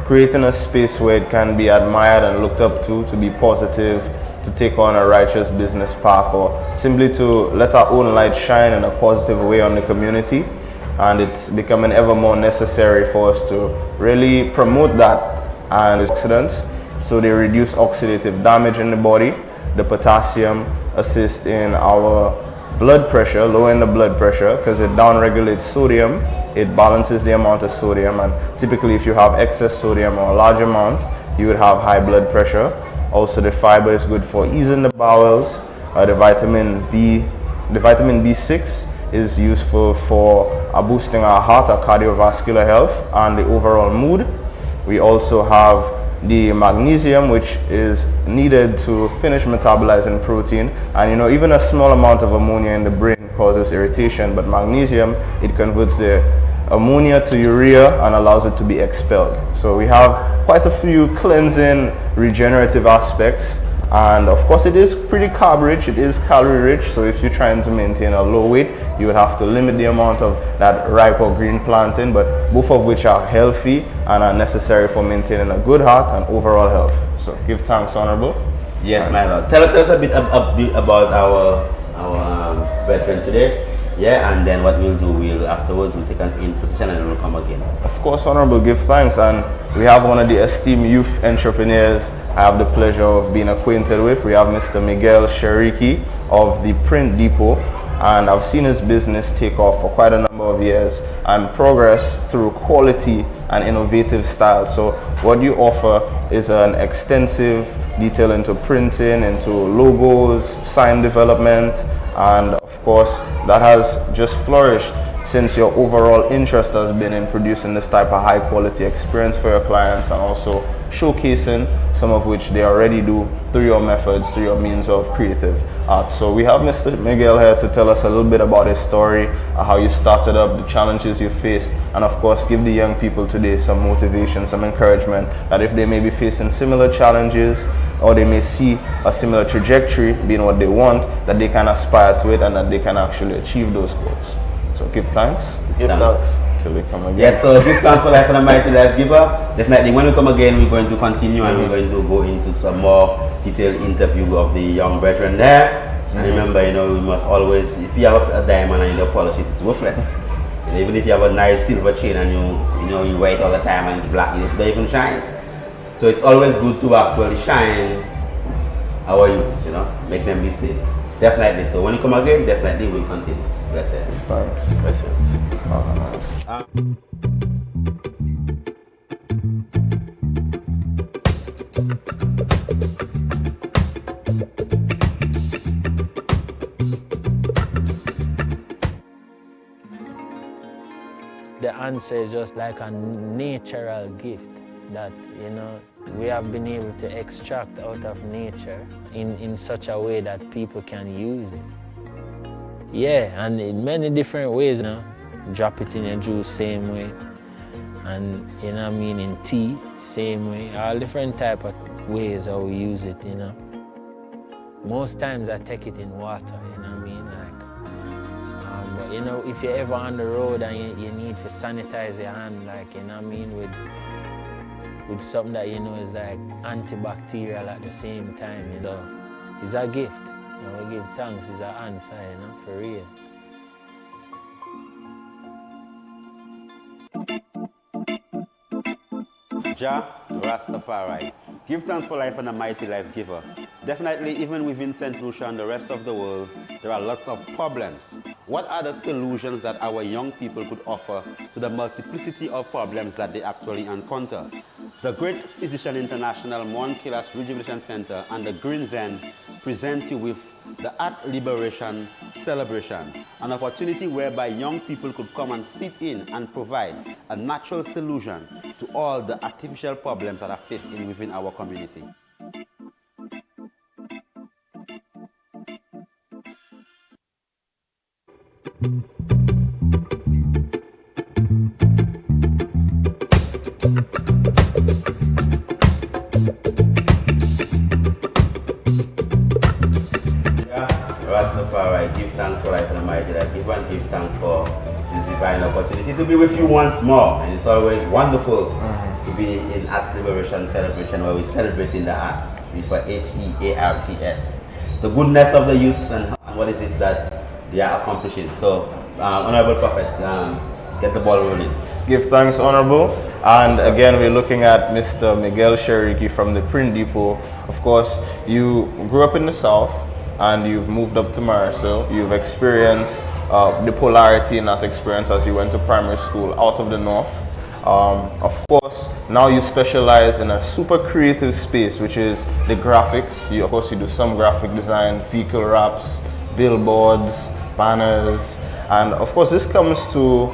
creating a space where it can be admired and looked up to be positive, to take on a righteous business path, or simply to let our own light shine in a positive way on the community. And it's becoming ever more necessary for us to really promote that and accidents, so they reduce oxidative damage in the body. The potassium assists in our blood pressure, lowering the blood pressure because it downregulates sodium. It balances the amount of sodium, and typically if you have excess sodium or a large amount, you would have high blood pressure. Also, the fiber is good for easing the bowels. The vitamin B6 is useful for boosting our heart, our cardiovascular health, and the overall mood. We also have the magnesium, which is needed to finish metabolizing protein. And even a small amount of ammonia in the brain causes irritation, but magnesium, it converts the ammonia to urea and allows it to be expelled. So we have quite a few cleansing, regenerative aspects. And of course, it is pretty carb rich, it is calorie rich. So if you're trying to maintain a low weight, you would have to limit the amount of that ripe or green plantain, but both of which are healthy and are necessary for maintaining a good heart and overall health. So give thanks, Honorable. Yes, my lord. Tell us a bit about our veteran today. Yeah, and then what we'll do, afterwards we'll take an in position and we'll come again. Of course, Honorable, give thanks. And we have one of the esteemed youth entrepreneurs I have the pleasure of being acquainted with. We have Mr. Miguel Shariki of the Print Depot, and I've seen his business take off for quite a number of years and progress through quality and innovative style. So what you offer is an extensive detail into printing, into logos, sign development, and of course that has just flourished since your overall interest has been in producing this type of high quality experience for your clients, and also showcasing some of which they already do through your methods, through your means of creative art. So we have Mr. Miguel here to tell us a little bit about his story, how you started up, the challenges you faced, and of course give the young people today some motivation, some encouragement that if they may be facing similar challenges or they may see a similar trajectory being what they want, that they can aspire to it and that they can actually achieve those goals. So give thanks. Give thanks. Till we come again. Yes, so give thanks for life and a mighty life giver. Definitely when we come again, we're going to continue and we're going to go into some more detailed interview of the young veteran there. And remember, we must always, if you have a diamond and you don't polish it, it's worthless. Even if you have a nice silver chain and you wear it all the time and it's black, it don't even shine. So it's always good to actually shine our youths, make them be safe. Definitely. So when you come again, definitely we'll continue. Bless you. Thanks. Questions. The answer is just like a natural gift that, we have been able to extract out of nature in such a way that people can use it. Yeah, and in many different ways, Drop it in your juice, same way. And, in tea, same way. All different type of ways how we use it, Most times I take it in water, But if you're ever on the road and you need to sanitize your hand, with something that is like antibacterial at the same time, it's a gift. We give thanks, it's an answer, for real. Jah Rastafari. Give thanks for life and a mighty life giver. Definitely, even within St. Lucia and the rest of the world, there are lots of problems. What are the solutions that our young people could offer to the multiplicity of problems that they actually encounter? The Great Physician International Monkilas Rejuvenation Center and the Green Zen present you with the Art Liberation Celebration, an opportunity whereby young people could come and sit in and provide a natural solution to all the artificial problems that are faced within our community. Rastafari, give thanks for life and a mighty life giver, and give thanks for this divine opportunity to be with you once more. And it's always wonderful to be in in Arts Liberation Celebration, where we're celebrating the arts. We for HEARTS. The goodness of the youths and what is it that they are accomplishing. So, Honorable Prophet, get the ball rolling. Give thanks, Honorable. And again, we're looking at Mr. Miguel Sheriki from the Print Depot. Of course, you grew up in the South and you've moved up to Marseille. You've experienced the polarity in that experience as you went to primary school out of the North. Of course, now you specialize in a super creative space, which is the graphics. Of course, you do some graphic design, vehicle wraps, billboards, banners, and of course, this comes to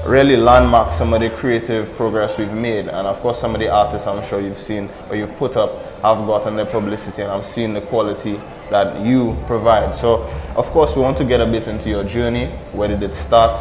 really landmark some of the creative progress we've made. And of course, some of the artists I'm sure you've seen or you've put up have gotten their publicity, and I've seen the quality that you provide. So, of course, we want to get a bit into your journey. Where did it start?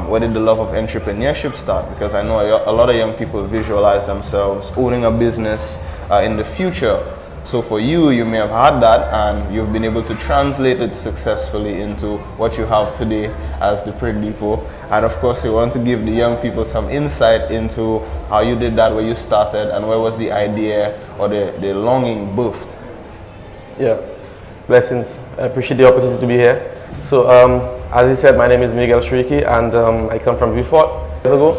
Where did the love of entrepreneurship start? Because I know a lot of young people visualize themselves owning a business in the future. So for you, you may have had that and you've been able to translate it successfully into what you have today as the Print Depot. And of course, we want to give the young people some insight into how you did that, where you started, and where was the idea or the longing birthed. Yeah, blessings. I appreciate the opportunity to be here. So, as you said, my name is Miguel Shriki, and I come from Vieux-Fort years ago.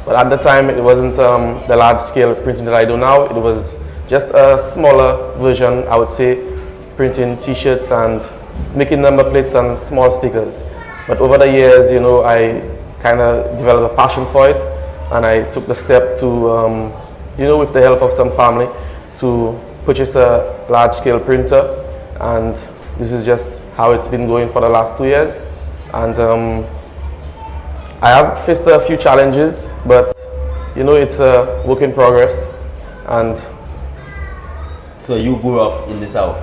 But at the time, it wasn't the large-scale printing that I do now. It was just a smaller version, I would say, printing T-shirts and making number plates and small stickers. But over the years, you know, I kind of developed a passion for it, and I took the step to, you know, with the help of some family, to purchase a large-scale printer. And this is just how it's been going for the last 2 years. And I have faced a few challenges, but you know, it's a work in progress. And so you grew up in the South?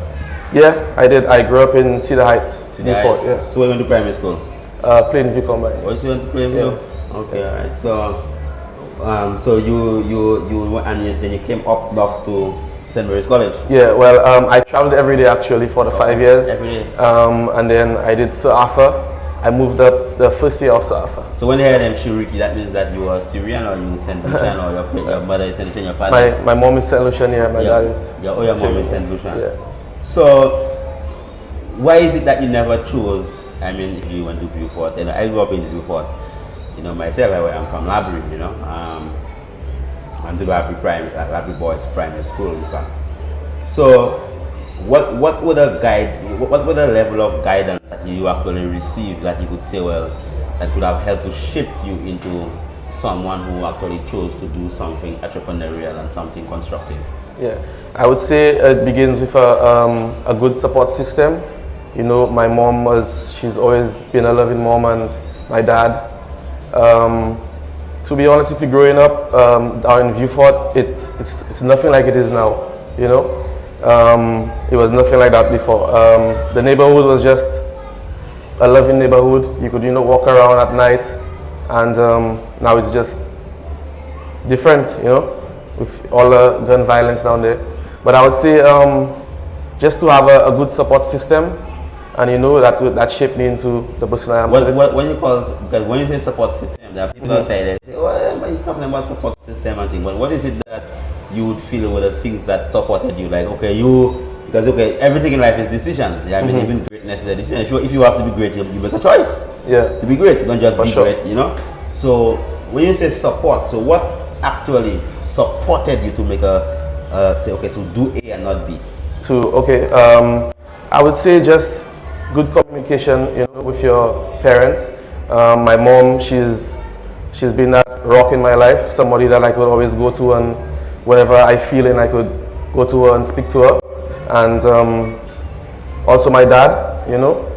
Yeah, I did. I grew up in Cedar Heights. Cedar Heights. Yeah. So you went to primary school? Plainview Combined. Oh, so you went to Plainview? Yeah. Okay, all right. So, so you and then you came up north to St. Mary's College? Yeah, well, I traveled every day actually for the 5 years. Every day? And then I did Sir Arthur. I moved up the first year of Sir Arthur. So when you heard them Shiriki, that means that you are Syrian, or you St. Lucian, or your mother is St. Lucian, your father is? My mom is St. Lucian, yeah, my dad is your mom is St. Lucian. Yeah. So why is it that you never chose, I mean, if you went to Vieux-Fort, you know, I grew up in Vieux-Fort, you know, myself, I'm from Labrie, you know, I'm to Labrie Boys Primary School, in fact. So what would a level of guidance that you actually received that you could say, well, that could have helped to shift you into someone who actually chose to do something entrepreneurial and something constructive? Yeah, I would say it begins with a good support system. You know, my mom she's always been a loving mom, and my dad. To be honest with you, growing up down in Vieux-Fort, it's nothing like it is now, you know. It was nothing like that before. The neighborhood was just a loving neighborhood. You could, you know, walk around at night, and now it's just different, you know, with all the gun violence down there. But I would say just to have a good support system, and you know, that shaped me into the person I am today. When you say support system, there are people outside that say, oh, he's talking about support system and things. But what is it that you would feel were the things that supported you? Like, because everything in life is decisions. Yeah, I mean, even greatness is a decision. If you have to be great, you make a choice. Yeah. To be great, you don't just be sure. great, you know. So when you say support, so what actually supported you to make say, okay, so do A and not B? I would say just good communication, you know, with your parents. My mom, she's been that rock in my life, somebody that I could always go to, and whenever I feel it, I could go to her and speak to her. And also my dad, you know,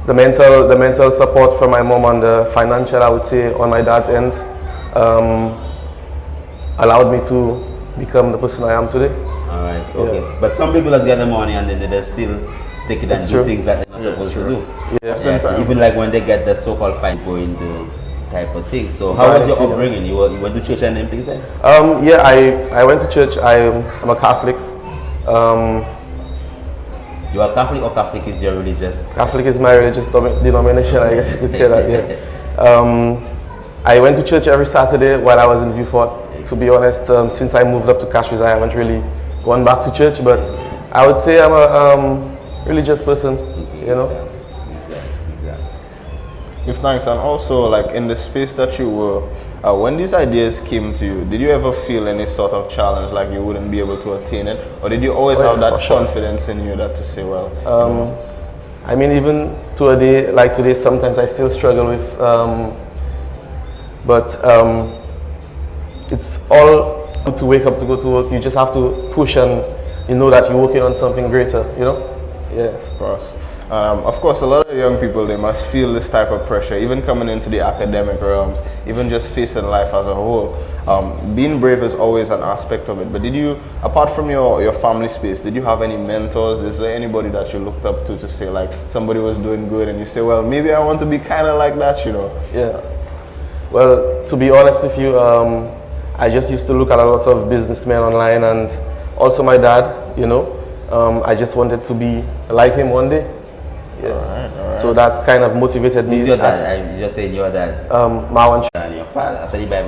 the mental support from my mom, and the financial, I would say, on my dad's end, allowed me to become the person I am today. All right, okay. Yeah. But some people just get the money and then they still take it and do things that they're not supposed to do. Yeah, so even like when they get the so-called fine, go into type of thing. So how was your upbringing? You went to church and them things like? Yeah, I went to church. I'm a Catholic. You are Catholic, or Catholic is your religious? Catholic is my religious denomination, I guess you could say that, yeah. I went to church every Saturday while I was in Vieux-Fort. to be honest, since I moved up to Cashews, I haven't really gone back to church, but I would say I'm a religious person, you know. Give thanks. And also, like in the space that you were, when these ideas came to you, did you ever feel any sort of challenge, like you wouldn't be able to attain it, or did you always have that confidence in you that to say, well, I mean, even to a day like today, sometimes I still struggle with, but it's all to wake up to go to work. You just have to push, and you know that you're working on something greater, you know. Yeah, of course. Of course, a lot of young people, they must feel this type of pressure, even coming into the academic realms, even just facing life as a whole. Being brave is always an aspect of it. But did you, apart from your family space, did you have any mentors? Is there anybody that you looked up to say, like, somebody was doing good and you say, well, maybe I want to be kind of like that, you know? Yeah. Well, to be honest with you, I just used to look at a lot of businessmen online, and also my dad, you know. I just wanted to be like him one day. Yeah. All right. So that kind of motivated me. Who's your dad? You just said your dad. Marwan. And your father. That's what the Bible